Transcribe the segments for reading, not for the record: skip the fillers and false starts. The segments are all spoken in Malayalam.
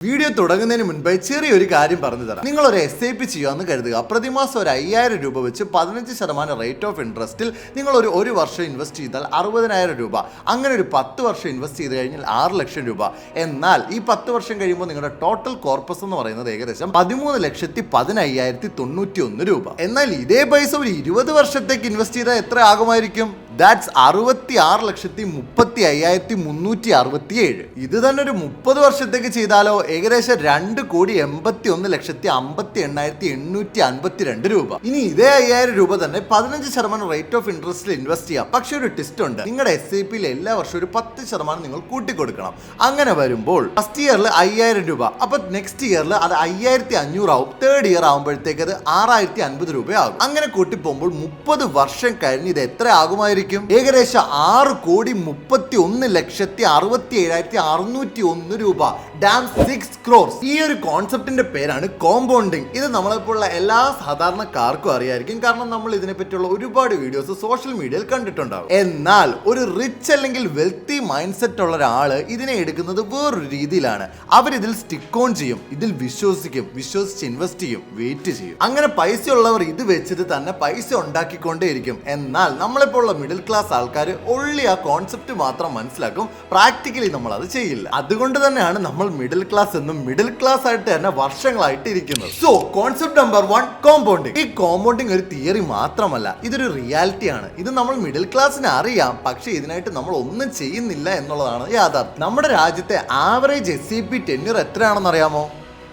വീഡിയോ തുടങ്ങുന്നതിന് മുൻപ് ചെറിയൊരു കാര്യം പറഞ്ഞു തരാം. നിങ്ങൾ ഒരു SIP ചെയ്യുകയെന്ന് കരുതുക. പ്രതിമാസം ഒരു 5000 രൂപ വെച്ച് 15% റേറ്റ് ഓഫ് ഇൻട്രസ്റ്റിൽ നിങ്ങൾ ഒരു വർഷം ഇൻവെസ്റ്റ് ചെയ്താൽ 60,000 രൂപ. അങ്ങനെ ഒരു 10 വർഷം ഇൻവെസ്റ്റ് ചെയ്ത് കഴിഞ്ഞാൽ 6 ലക്ഷം രൂപ. എന്നാൽ ഈ 10 വർഷം കഴിയുമ്പോൾ നിങ്ങളുടെ ടോട്ടൽ കോർപ്പസ് എന്ന് പറയുന്നത് ഏകദേശം 13,15,091 രൂപ. എന്നാൽ ഇതേ പൈസ ഒരു 20 വർഷത്തേക്ക് ഇൻവെസ്റ്റ് ചെയ്താൽ എത്ര ആകുമായിരിക്കും? ദാറ്റ്സ് 66,5,367. ഇത് തന്നെ ഒരു 30 വർഷത്തേക്ക് ചെയ്താലോ ഏകദേശം 2,80,58,852 രൂപ. ഇനി ഇതേ 5000 രൂപ തന്നെ 15% റേറ്റ് ഓഫ് ഇൻട്രസ്റ്റിൽ ഇൻവെസ്റ്റ് ചെയ്യാം. പക്ഷെ ഒരു ട്വിസ്റ്റ് ഉണ്ട്. നിങ്ങളുടെ SIPയിൽ എല്ലാ വർഷവും ഒരു 10% നിങ്ങൾ കൂട്ടിക്കൊടുക്കണം. അങ്ങനെ വരുമ്പോൾ ഫസ്റ്റ് ഇയറിൽ 5000 രൂപ, അപ്പൊ നെക്സ്റ്റ് ഇയറിൽ അത് 5,500 ആവും. തേർഡ് ഇയർ ആകുമ്പോഴത്തേക്ക് അത് 6,050 രൂപയാകും. അങ്ങനെ കൂട്ടിപ്പോകുമ്പോൾ 30 വർഷം കഴിഞ്ഞ് ഇത് എത്ര ആകുമായിരിക്കും? ഏകദേശം 6,30,67,601 രൂപ. Dam 6 crores. ഈ ഒരു കോൺസെപ്റ്റിന്റെ പേരാണ് കോമ്പൗണ്ടിങ്. ഇത് നമ്മളെപ്പോലുള്ള എല്ലാ സാധാരണക്കാർക്കും അറിയായിരിക്കും, കാരണം നമ്മൾ ഇതിനെ പറ്റിയുള്ള ഒരുപാട് വീഡിയോസ് സോഷ്യൽ മീഡിയയിൽ കണ്ടിട്ടുണ്ടാവും. എന്നാൽ ഒരു റിച്ച് അല്ലെങ്കിൽ വെൽത്തി മൈൻഡ് സെറ്റ് ഉള്ള ഒരാള് ഇതിനെ എടുക്കുന്നത് വേറൊരു രീതിയിലാണ്. അവരിതിൽ സ്റ്റിക്ക് ഓൺ ചെയ്യും, ഇതിൽ വിശ്വസിച്ച് ഇൻവെസ്റ്റ് ചെയ്യും, വെയിറ്റ് ചെയ്യും. അങ്ങനെ പൈസ ഉള്ളവർ ഇത് വെച്ചിട്ട് തന്നെ പൈസ ഉണ്ടാക്കിക്കൊണ്ടേയിരിക്കും. എന്നാൽ നമ്മളെപ്പോലുള്ള മിഡിൽ ക്ലാസ് ആൾക്കാർ ഒള്ളി ആ കോൺസെപ്റ്റ് മാത്രം മനസ്സിലാക്കും, പ്രാക്ടിക്കലി നമ്മൾ അത് ചെയ്യില്ല. അതുകൊണ്ട് തന്നെയാണ് നമ്മൾ മിഡിൽ ക്ലാസ് എന്നും മിഡിൽ ക്ലാസ് ആയിട്ട് തന്നെ വർഷങ്ങളായിട്ട് ഇരിക്കുന്നത്. So concept number 1, compounding. ഈ കോമ്പൗണ്ടിങ് ഒരു തിയറി മാത്രമല്ല, ഇതൊരു റിയാലിറ്റിയാണ്. ഇത് നമ്മൾ മിഡിൽ ക്ലാസ്സിന് അറിയാം, പക്ഷേ ഇതിനായിട്ട് നമ്മൾ ഒന്നും ചെയ്യുന്നില്ല എന്നുള്ളതാണ് യാഥാർത്ഥ്യം. നമ്മുടെ രാജ്യത്തെ ആവറേജ് SIP ടെന്യൂർ എത്രയാണെന്ന് അറിയാമോ?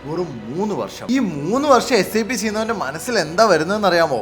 വെറും 3 വർഷം. ഈ 3 വർഷം SIP ചെയ്യുന്നവന്റെ മനസ്സിൽ എന്താ വരുന്നതെന്ന് അറിയാമോ?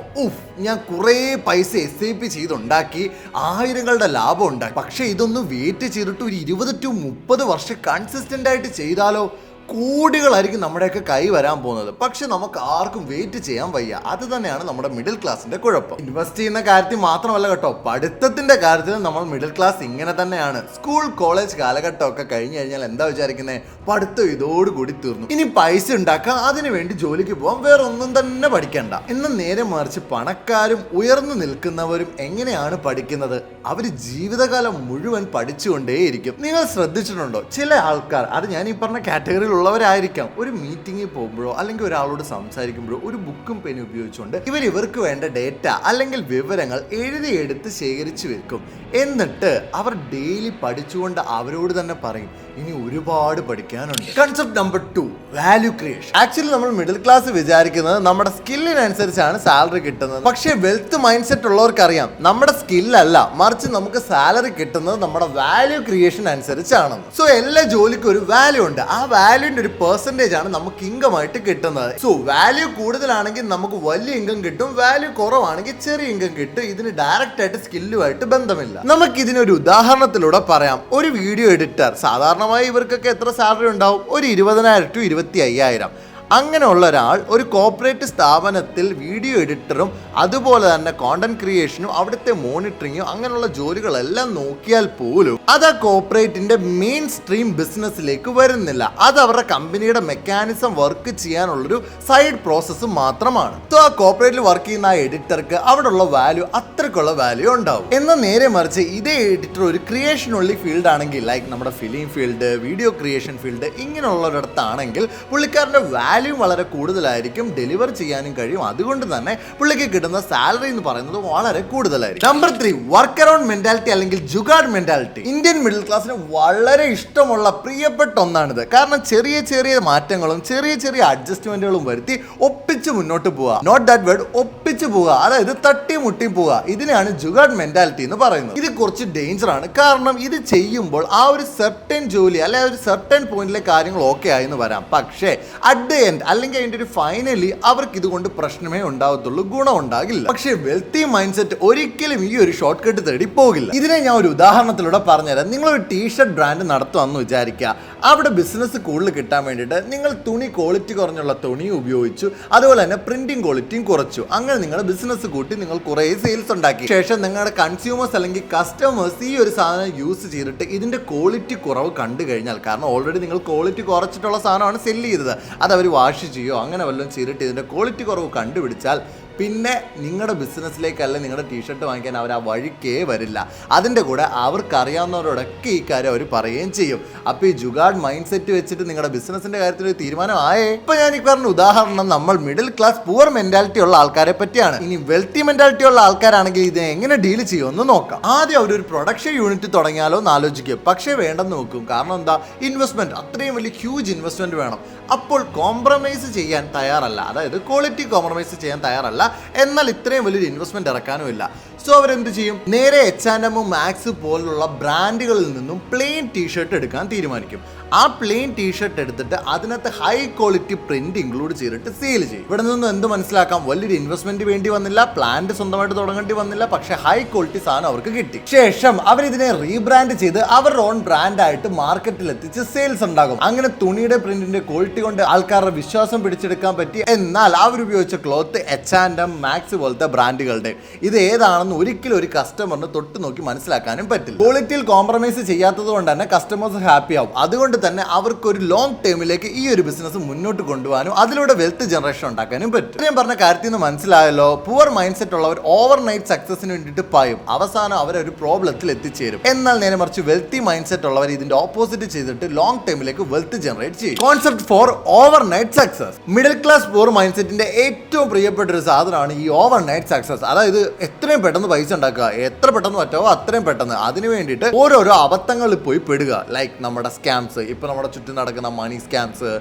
ഞാൻ കുറേ പൈസ SIP ചെയ്തുണ്ടാക്കി, ആയിരങ്ങളുടെ ലാഭം ഉണ്ടാക്കി. പക്ഷെ ഇതൊന്ന് വെയിറ്റ് ചെയ്തിട്ട് ഒരു 20 to 30 വർഷം കൺസിസ്റ്റന്റ് ആയിട്ട് ചെയ്താലോ കോടികളായിരിക്കും നമ്മുടെയൊക്കെ കൈ വരാൻ പോകുന്നത്. പക്ഷെ നമുക്ക് ആർക്കും വെയിറ്റ് ചെയ്യാൻ വയ്യ. അത് തന്നെയാണ് നമ്മുടെ മിഡിൽ ക്ലാസിന്റെ കുഴപ്പം. ഇൻവെസ്റ്റ് ചെയ്യുന്ന കാര്യത്തിൽ മാത്രമല്ല കേട്ടോ, പഠിത്തത്തിന്റെ കാര്യത്തിൽ നമ്മൾ മിഡിൽ ക്ലാസ് ഇങ്ങനെ തന്നെയാണ്. സ്കൂൾ കോളേജ് കാലഘട്ടം ഒക്കെ കഴിഞ്ഞു കഴിഞ്ഞാൽ എന്താ വിചാരിക്കുന്നത്? പഠിത്തം ഇതോടുകൂടി തീർന്നു, ഇനി പൈസ ഉണ്ടാക്കാം, അതിനു വേണ്ടി ജോലിക്ക് പോകാം, വേറെ ഒന്നും തന്നെ പഠിക്കണ്ട. എന്ന് നേരെ മറിച്ച് പണക്കാരും ഉയർന്നു നിൽക്കുന്നവരും എങ്ങനെയാണ് പഠിക്കുന്നത്? അവർ ജീവിതകാലം മുഴുവൻ പഠിച്ചുകൊണ്ടേയിരിക്കും. നിങ്ങൾ ശ്രദ്ധിച്ചിട്ടുണ്ടോ? ചില ആൾക്കാർ, അത് ഞാൻ ഈ പറഞ്ഞ കാറ്റഗറിയിൽ ഉള്ളവരായിരിക്കാം, ഒരു മീറ്റിംഗിൽ പോകുമ്പോഴോ അല്ലെങ്കിൽ ഒരാളോട് സംസാരിക്കുമ്പോഴോ ഒരു ബുക്കും പെനും ഉപയോഗിച്ചുകൊണ്ട് ഇവർക്ക് വേണ്ട ഡേറ്റ അല്ലെങ്കിൽ വിവരങ്ങൾ എഴുതിയെടുത്ത് ശേഖരിച്ചു വെക്കും. എന്നിട്ട് അവർ ഡെയിലി പഠിച്ചുകൊണ്ട് അവരോട് തന്നെ പറയും, ഇനി ഒരുപാട് പഠിക്കാനുണ്ട്. Concept number 2, value creation. Actually നമ്മൾ മിഡിൽ ക്ലാസ് വിചാരിക്കുന്നത് നമ്മുടെ സ്കില്ലിനനുസരിച്ചാണ് സാലറി കിട്ടുന്നത്. പക്ഷേ വെൽത്ത് മൈൻഡ് സെറ്റ് ഉള്ളവർക്കറിയാം, നമ്മുടെ സ്കില്ലല്ല, മറിച്ച് നമുക്ക് സാലറി കിട്ടുന്നത് നമ്മുടെ വാല്യൂ ക്രിയേഷൻ അനുസരിച്ചാണെന്ന്. സോ എല്ലാ ജോലിക്കും ഒരു വാല്യൂ ഉണ്ട്. ആ വാല്യൂന്റെ ഒരു പെർസെന്റേജ് ആണ് നമുക്ക് ഇൻകം ആയിട്ട് കിട്ടുന്നത്. സോ വാല്യൂ കൂടുതലാണെങ്കിൽ നമുക്ക് വലിയ ഇൻകം കിട്ടും, വാല്യൂ കുറവാണെങ്കിൽ ചെറിയ ഇൻകം കിട്ടും. ഇതിന് ഡയറക്റ്റ് ആയിട്ട് സ്കില്ലുമായിട്ട് ബന്ധമില്ല. നമുക്ക് ഇതിനൊരു ഉദാഹരണത്തിലൂടെ പറയാം. ഒരു വീഡിയോ എഡിറ്റർ, സാധാരണമായി ഇവർക്കൊക്കെ എത്ര സാലറി ഉണ്ടാവും? ഒരു 20,000 to 25,000. അങ്ങനെയുള്ള ഒരാൾ ഒരു കോർപ്പറേറ്റ് സ്ഥാപനത്തിൽ വീഡിയോ എഡിറ്ററും അതുപോലെ തന്നെ കോണ്ടന്റ് ക്രിയേഷനും അവിടുത്തെ മോണിറ്ററിങ്ങും അങ്ങനെയുള്ള ജോലികളെല്ലാം നോക്കിയാൽ പോലും അത് ആ കോർപ്പറേറ്റിന്റെ മെയിൻ സ്ട്രീം ബിസിനസ്സിലേക്ക് വരുന്നില്ല. അത് അവരുടെ കമ്പനിയുടെ മെക്കാനിസം വർക്ക് ചെയ്യാനുള്ളൊരു സൈഡ് പ്രോസസ്സ് മാത്രമാണ്. സോ ആ കോർപ്പറേറ്റിൽ വർക്ക് ചെയ്യുന്ന ആ എഡിറ്റർക്ക് അവിടെയുള്ള വാല്യൂ അത്രക്കുള്ള വാല്യൂ ഉണ്ടാവും. എന്നാൽ നേരെ മറിച്ച് ഇതേ എഡിറ്റർ ഒരു ക്രിയേഷൻ ഉള്ളി ഫീൽഡ് ആണെങ്കിൽ, ലൈക്ക് നമ്മുടെ film field, video creation field, ഇങ്ങനെയുള്ളൊരിടത്താണെങ്കിൽ പുള്ളിക്കാരന്റെ വാല്യൂ വളരെ കൂടുതലായിരിക്കും, ഡെലിവർ ചെയ്യാനും കഴിയും. അതുകൊണ്ട് തന്നെ പുള്ളിക്ക് കിട്ടുന്ന സാലറി എന്ന് പറയുന്നത് വളരെ കൂടുതലായിരിക്കും. നമ്പർ 3, വർക്ക് അറൗണ്ട് മെന്റാലിറ്റി അല്ലെങ്കിൽ ജുഗാഡ് മെന്റാലിറ്റി. ഇന്ത്യൻ മിഡിൽ ക്ലാസ്സിന് വളരെ ഇഷ്ടമുള്ള പ്രിയപ്പെട്ട ഒന്നാണിത്. കാരണം ചെറിയ ചെറിയ മാറ്റങ്ങളും ചെറിയ ചെറിയ അഡ്ജസ്റ്റ്മെന്റുകളും വരുത്തി ഒപ്പിച്ച് മുന്നോട്ട് പോവുക. നോട്ട് ദാറ്റ് വേർഡ്, ഒപ്പിച്ച് പോവുക, അതായത് തട്ടി മുട്ടി പോവുക. ഇതിനാണ് ജുഗാഡ് മെന്റാലിറ്റി എന്ന് പറയുന്നത്. ഇത് കുറച്ച് ഡേഞ്ചർ ആണ്. കാരണം ഇത് ചെയ്യുമ്പോൾ ആ ഒരു സെർട്ടൻ ജോലി അല്ലെ ഒരു സെർട്ടൻ പോയിന്റിലെ കാര്യങ്ങൾ ഓക്കെ ആയെന്ന് വരാം, പക്ഷേ അറ്റ് ദ എൻഡ് അല്ലെങ്കിൽ അതിന്റെ ഒരു ഫൈനലി അവർക്ക് ഇതുകൊണ്ട് പ്രശ്നമേ ഉണ്ടാകത്തുള്ളൂ, ഗുണം ഉണ്ടാകില്ല. പക്ഷേ വെൽത്തി മൈൻഡ് സെറ്റ് ഒരിക്കലും ഈ ഒരു ഷോർട്ട് കട്ട് തേടി പോകില്ല. ഇതിനെ ഞാൻ ഒരു ഉദാഹരണത്തിലൂടെ പറഞ്ഞുതരാം. നിങ്ങളൊരു ടീഷർട്ട് ബ്രാൻഡ് നടത്തുമെന്ന് വിചാരിക്കുക. അവിടെ ബിസിനസ് കൂടുതൽ കിട്ടാൻ വേണ്ടിയിട്ട് നിങ്ങൾ തുണി ക്വാളിറ്റി കുറഞ്ഞുള്ള തുണി ഉപയോഗിച്ചു, അതുപോലെ തന്നെ പ്രിന്റിംഗ് ക്വാളിറ്റിയും കുറച്ചു. അങ്ങനെ നിങ്ങൾ ബിസിനസ് കൂട്ടി നിങ്ങൾ കുറേ സെയിൽസ് ഉണ്ടാക്കി. ശേഷം നിങ്ങളുടെ കൺസ്യൂമേഴ്സ് അല്ലെങ്കിൽ കസ്റ്റമേഴ്സ് ഈ ഒരു സാധനം യൂസ് ചെയ്തിട്ട് ഇതിന്റെ ക്വാളിറ്റി കുറവ് കണ്ടു കഴിഞ്ഞാൽ, കാരണം ഓൾറെഡി നിങ്ങൾ ക്വാളിറ്റി കുറച്ചിട്ടുള്ള സാധനമാണ് സെല്ല് ചെയ്തത്, അത് അവർ വാഷ് ചെയ്യോ അങ്ങനെ വല്ലതും ചെയ്തിട്ട് ഇതിന്റെ ക്വാളിറ്റി കുറവ് കണ്ടുപിടിച്ചാൽ പിന്നെ നിങ്ങളുടെ ബിസിനസ്സിലേക്കല്ല നിങ്ങളുടെ ടീഷർട്ട് വാങ്ങിക്കാൻ അവർ ആ വഴിക്കേ വരില്ല. അതിൻ്റെ കൂടെ അവർക്കറിയാവുന്നവരോടൊക്കെ ഈ കാര്യം അവർ പറയുകയും ചെയ്യും. അപ്പോൾ ഈ ജുഗാഡ് മൈൻഡ് സെറ്റ് വെച്ചിട്ട് നിങ്ങളുടെ ബിസിനസ്സിൻ്റെ കാര്യത്തിൽ ഒരു തീരുമാനമായേ. ഇപ്പോൾ ഞാൻ ഈ പറഞ്ഞ ഉദാഹരണം നമ്മൾ മിഡിൽ ക്ലാസ് പുവർ മെൻറ്റാലിറ്റി ഉള്ള ആൾക്കാരെ പറ്റിയാണ്. ഇനി വെൽത്തി മെൻറ്റാലിറ്റി ഉള്ള ആൾക്കാരാണെങ്കിൽ ഇത് എങ്ങനെ ഡീൽ ചെയ്യുമെന്ന് നോക്കാം. ആദ്യം അവരൊരു പ്രൊഡക്ഷൻ യൂണിറ്റ് തുടങ്ങിയാലോ എന്ന് ആലോചിക്കും. പക്ഷേ വേണ്ടെന്ന് നോക്കും. കാരണം എന്താ, ഇൻവെസ്റ്റ്മെൻറ്റ്, അത്രയും വലിയ ഹ്യൂജ് ഇൻവെസ്റ്റ്മെൻറ്റ് വേണം. അപ്പോൾ കോംപ്രമൈസ് ചെയ്യാൻ തയ്യാറല്ല, അതായത് ക്വാളിറ്റി കോംപ്രമൈസ് ചെയ്യാൻ തയ്യാറല്ല. എന്നാൽ ഇത്രയും വലിയൊരു ഇൻവെസ്റ്റ്മെന്റ് ഇറക്കാനും ഇല്ല. സോ അവരെന്ത് ചെയ്യും, നേരെ H&M, മാക്സ് പോലുള്ള ബ്രാൻഡുകളിൽ നിന്നും പ്ലെയിൻ ടീഷർട്ട് എടുക്കാൻ തീരുമാനിക്കും. ആ പ്ലെയിൻ ടീഷർട്ട് എടുത്തിട്ട് അതിനകത്ത് ഹൈ ക്വാളിറ്റി പ്രിന്റ് ഇൻക്ലൂഡ് ചെയ്തിട്ട് സെയിൽ ചെയ്യും. ഇവിടെ നിന്ന് എന്ത് മനസ്സിലാക്കാം, വലിയൊരു ഇൻവെസ്റ്റ്മെന്റ് വേണ്ടി വന്നില്ല, പ്ലാന്റ് സ്വന്തമായിട്ട് തുടങ്ങേണ്ടി വന്നില്ല, പക്ഷേ ഹൈ ക്വാളിറ്റി സാധനം അവർക്ക് കിട്ടി. ശേഷം അവരിതിനെ റീബ്രാൻഡ് ചെയ്ത് അവരുടെ ഓൺ ബ്രാൻഡായിട്ട് മാർക്കറ്റിൽ എത്തിച്ച് സെയിൽസ് ഉണ്ടാകും. അങ്ങനെ തുണിയുടെ പ്രിന്റിന്റെ ക്വാളിറ്റി കൊണ്ട് ആൾക്കാരുടെ വിശ്വാസം പിടിച്ചെടുക്കാൻ പറ്റി. എന്നാൽ അവരുപയോഗിച്ച ക്ലോത്ത് H&M, മാക്സ് പോലത്തെ ബ്രാൻഡുകളുടെ ഇത് ഏതാണെന്ന് ഒരിക്കലും ഒരു കസ്റ്റമറിന് തൊട്ട് നോക്കി മനസ്സിലാക്കാനും പറ്റില്ല. ക്വാളിറ്റിയിൽ കോംപ്രമൈസ് ചെയ്യാത്തത് കൊണ്ട് തന്നെ കസ്റ്റമേഴ്സ് ഹാപ്പി ആവും. അതുകൊണ്ട് തന്നെ അവർക്ക് ഒരു ലോങ് ടേമിലേക്ക് ഈ ഒരു ബിസിനസ് മുന്നോട്ട് കൊണ്ടുപോകാനും അതിലൂടെ വെൽത്ത് ജനറേഷൻ ഉണ്ടാക്കാനും പറ്റും. ഞാൻ പറഞ്ഞ കാര്യത്തിൽ നിന്ന് മനസ്സിലായല്ലോ, പുവർ മൈൻഡ് സെറ്റ് ഉള്ളവർ ഓവർ നൈറ്റ് സക്സസിന് വേണ്ടിയിട്ട് പായും, അവസാനം അവരൊരു പ്രോബ്ലത്തിൽ എത്തിച്ചേരും. എന്നാൽ നേരെ മറിച്ച് വെൽത്തി മൈൻഡ് സെറ്റ് ഉള്ളവർ ഇതിന്റെ ഓപ്പോസിറ്റ് ചെയ്തിട്ട് ലോങ് ടൈമിലേക്ക് വെൽത്ത് ജനറേറ്റ് ചെയ്യും. Concept for overnight success. Middle class poor mind സെറ്റിന്റെ ഏറ്റവും പ്രിയപ്പെട്ട ഒരു സാധനമാണ് ഈ ഓവർ നൈറ്റ് സക്സസ്. അതായത് എത്രയും പെട്ടെന്ന് പൈസ ഉണ്ടാക്കുക, എത്ര പെട്ടെന്ന് പറ്റുമോ അത്രയും പെട്ടെന്ന്. അതിന് വേണ്ടിയിട്ട് ഓരോരോ അബദ്ധങ്ങളിൽ പോയി പെടുക. ലൈക്ക് നമ്മുടെ സ്കാംസ്, ഇപ്പോൾ നമ്മുടെ ചുറ്റും നടക്കുന്ന മണി സ്കാംസ്,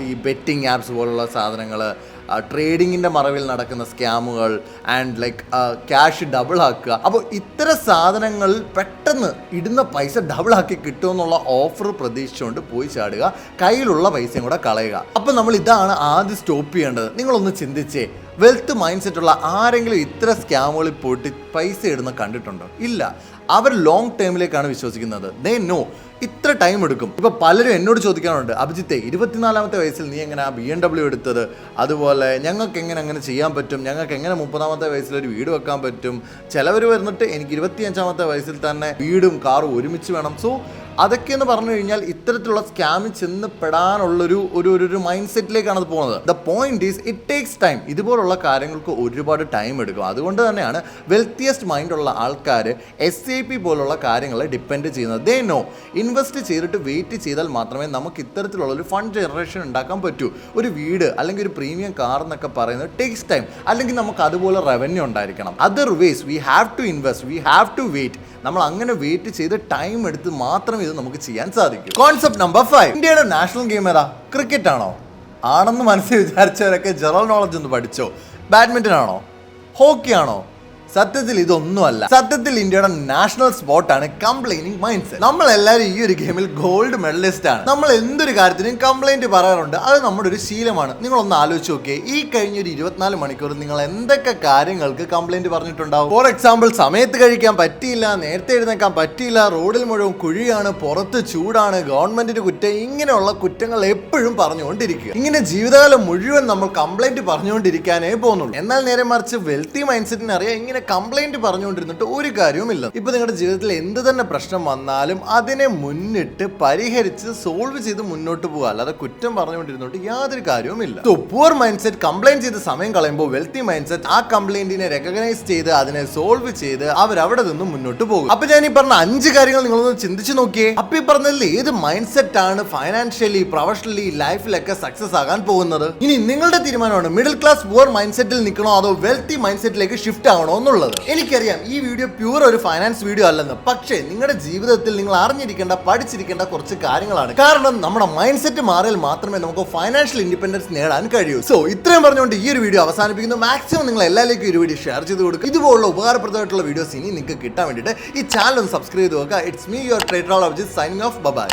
ഈ ബെറ്റിംഗ് ആപ്സ് പോലുള്ള സാധനങ്ങൾ, ട്രേഡിങ്ങിൻ്റെ മറവിൽ നടക്കുന്ന സ്കാമുകൾ, ആൻഡ് ലൈക്ക് ക്യാഷ് ഡബിൾ ആക്കുക. അപ്പോൾ ഇത്തരം സാധനങ്ങൾ പെട്ടെന്ന് ഇടുന്ന പൈസ ഡബിൾ ആക്കി കിട്ടുമെന്നുള്ള ഓഫർ പ്രതീക്ഷിച്ചുകൊണ്ട് പോയി ചാടുക, കയ്യിലുള്ള പൈസയും കൂടെ കളയുക. അപ്പോൾ നമ്മൾ ഇതാണ് ആദ്യം സ്റ്റോപ്പ് ചെയ്യേണ്ടത്. നിങ്ങളൊന്ന് ചിന്തിച്ചേ, വെൽത്ത് മൈൻഡ് സെറ്റുള്ള ആരെങ്കിലും ഇത്ര സ്കാമുകളിൽ പോയിട്ട് പൈസ ഇടുന്ന കണ്ടിട്ടുണ്ടോ? ഇല്ല. അവർ ലോങ് ടേമിലേക്കാണ് വിശ്വസിക്കുന്നത്. ദേ നോ ഇത്ര ടൈം എടുക്കും. ഇപ്പോൾ പലരും എന്നോട് ചോദിക്കാറുണ്ട്, അഭിജിത്തെ 24-ാമത്തെ വയസ്സിൽ നീ എങ്ങനെ BMW എടുത്തത്, അതുപോലെ ഞങ്ങൾക്ക് എങ്ങനെ അങ്ങനെ ചെയ്യാൻ പറ്റും, ഞങ്ങൾക്ക് എങ്ങനെ 30-ാമത്തെ വയസ്സിൽ ഒരു വീട് വെക്കാൻ പറ്റും. ചിലവർ വരുന്നിട്ട് എനിക്ക് 25-ാമത്തെ വയസ്സിൽ തന്നെ വീടും കാറും ഒരുമിച്ച് വേണം. സോ അതൊക്കെ എന്ന് പറഞ്ഞു കഴിഞ്ഞാൽ ഇത്തരത്തിലുള്ള സ്കാമിൽ ചെന്ന് പെടാനുള്ളൊരു മൈൻഡ് സെറ്റിലേക്കാണ് അത് പോകുന്നത്. The point is it takes time. ഇതുപോലുള്ള കാര്യങ്ങൾക്ക് ഒരുപാട് ടൈം എടുക്കും. അതുകൊണ്ട് തന്നെയാണ് വെൽത്തിയസ്റ്റ് മൈൻഡുള്ള ആൾക്കാർ SIP പോലുള്ള കാര്യങ്ങളെ ഡിപ്പെൻഡ് ചെയ്യുന്നത്. ദേ നോ ഇൻവെസ്റ്റ് ചെയ്തിട്ട് വെയിറ്റ് ചെയ്താൽ മാത്രമേ നമുക്ക് ഇത്തരത്തിലുള്ളൊരു ഫണ്ട് ജനറേഷൻ ഉണ്ടാക്കാൻ പറ്റൂ. ഒരു വീട് അല്ലെങ്കിൽ ഒരു പ്രീമിയം കാർ എന്നൊക്കെ പറയുന്നത് ടേക്സ് ടൈം. അല്ലെങ്കിൽ നമുക്ക് അതുപോലെ റവന്യൂ ഉണ്ടായിരിക്കണം. Otherwise we have to invest, we have to wait. നമ്മൾ അങ്ങനെ വെയിറ്റ് ചെയ്ത് ടൈം എടുത്ത് മാത്രം ഇത് നമുക്ക് ചെയ്യാൻ സാധിക്കും. Concept number 5. ഇന്ത്യയുടെ നാഷണൽ ഗെയിം ഏതാ? ക്രിക്കറ്റ് ആണോ? ആണെന്ന് മനസ്സിൽ വിചാരിച്ചവരൊക്കെ ജനറൽ നോളജ് ഒന്ന് പഠിച്ചോ. ബാഡ്മിൻ്റൺ ആണോ? ഹോക്കി ആണോ? സത്യത്തിൽ ഇതൊന്നുമല്ല. സത്യത്തിൽ ഇന്ത്യയുടെ നാഷണൽ സ്പോർട്ടാണ് കംപ്ലൈനിങ് മൈൻഡ് സെറ്റ്. നമ്മളെല്ലാവരും ഈ ഒരു ഗെയിമിൽ ഗോൾഡ് മെഡലിസ്റ്റ് ആണ്. നമ്മൾ എന്തൊരു കാര്യത്തിനും കംപ്ലൈന്റ് പറയാറുണ്ട്. അത് നമ്മുടെ ഒരു ശീലമാണ്. നിങ്ങളൊന്ന് ആലോചിച്ച് നോക്കിയേ, ഈ കഴിഞ്ഞൊരു 24 മണിക്കൂർ നിങ്ങൾ എന്തൊക്കെ കാര്യങ്ങൾക്ക് കംപ്ലൈന്റ് പറഞ്ഞിട്ടുണ്ടാവും? ഫോർ എക്സാമ്പിൾ, സമയത്ത് കഴിക്കാൻ പറ്റിയില്ല, നേരത്തെ എഴുന്നേക്കാൻ പറ്റിയില്ല, റോഡിൽ മുഴുവൻ കുഴിയാണ്, പുറത്ത് ചൂടാണ്, ഗവൺമെന്റിന്റെ കുറ്റം, ഇങ്ങനെയുള്ള കുറ്റങ്ങൾ എപ്പോഴും പറഞ്ഞുകൊണ്ടിരിക്കുക. ഇങ്ങനെ ജീവിതകാലം മുഴുവൻ നമ്മൾ കംപ്ലൈന്റ് പറഞ്ഞുകൊണ്ടിരിക്കാനേ പോകുന്നുള്ളൂ. എന്നാൽ നേരെ മറിച്ച് വെൽത്തി മൈൻഡ് സെറ്റിന് അറിയാം, ഇങ്ങനെ കംപ്ലൈന്റ് പറഞ്ഞുകൊണ്ടിരുന്നിട്ട് ഒരു കാര്യവുമില്ല. ഇപ്പൊ നിങ്ങളുടെ ജീവിതത്തിൽ എന്ത് തന്നെ പ്രശ്നം വന്നാലും അതിനെ മുന്നിട്ട് പരിഹരിച്ച് സോൾവ് ചെയ്ത് മുന്നോട്ട് പോകുക, അല്ലാതെ കുറ്റം പറഞ്ഞുകൊണ്ടിരുന്നിട്ട് യാതൊരു കാര്യവുമില്ല. So poor mind set complaint ചെയ്ത് സമയം കളയുമ്പോൾ വെൽത്തി മൈൻഡ് സെറ്റ് ആ കംപ്ലൈന്റിനെ റെക്കഗ്നൈസ് ചെയ്ത് അതിനെ സോൾവ് ചെയ്ത് അവരവിടെ നിന്നും മുന്നോട്ട് പോകും. അപ്പൊ ഞാൻ ഈ പറഞ്ഞ 5 കാര്യങ്ങൾ നിങ്ങളൊന്ന് ചിന്തിച്ചു നോക്കിയേ. അപ്പൊ ഈ പറഞ്ഞതിൽ ഏത് മൈൻഡ് സെറ്റ് ആണ് ഫൈനാൻഷ്യലി, പ്രൊഫഷണലി, ലൈഫിലൊക്കെ സക്സസ് ആകാൻ പോകുന്നത്? ഇനി നിങ്ങളുടെ തീരുമാനമാണ്. മിഡിൽ ക്ലാസ് പുവർ മൈൻഡ് സെറ്റിൽ നിൽക്കണോ അതോ വെൽത്തി മൈൻഡ് സെറ്റിലേക്ക് ഷിഫ്റ്റ് ആവണോ എന്നുള്ളത്. എനിക്കറിയാം ഈ വീഡിയോ പ്യൂർ ഒരു ഫൈനാൻസ് വീഡിയോ അല്ലെന്ന്. പക്ഷേ നിങ്ങളുടെ ജീവിതത്തിൽ നിങ്ങൾ അറിഞ്ഞിരിക്കേണ്ട, പഠിച്ചിരിക്കേണ്ട കുറച്ച് കാര്യങ്ങളാണ്. കാരണം നമ്മുടെ മൈൻഡ് സെറ്റ് മാറിയാൽ മാത്രമേ നമുക്ക് ഫൈനാൻഷ്യൽ ഇൻഡിപെൻഡൻസ് നേടാൻ കഴിയൂ. സോ ഇത്രയും പറഞ്ഞുകൊണ്ട് ഈ ഒരു വീഡിയോ അവസാനിപ്പിക്കുന്നു. മാക്സിമം നിങ്ങൾ എല്ലാവർക്കും ഈ ഒരു വീഡിയോ ഷെയർ ചെയ്ത് കൊടുക്കുക. ഇതുപോലുള്ള ഉപകാരപ്രദമായിട്ടുള്ള വീഡിയോസ് ഇനി നിങ്ങൾക്ക് കിട്ടാൻ വേണ്ടിയിട്ട് ഈ ചാനൽ ഒന്ന് സബ്സ്ക്രൈബ് ചെയ്ത് നോക്കുക. It's me your trader Abhijith signing off. By.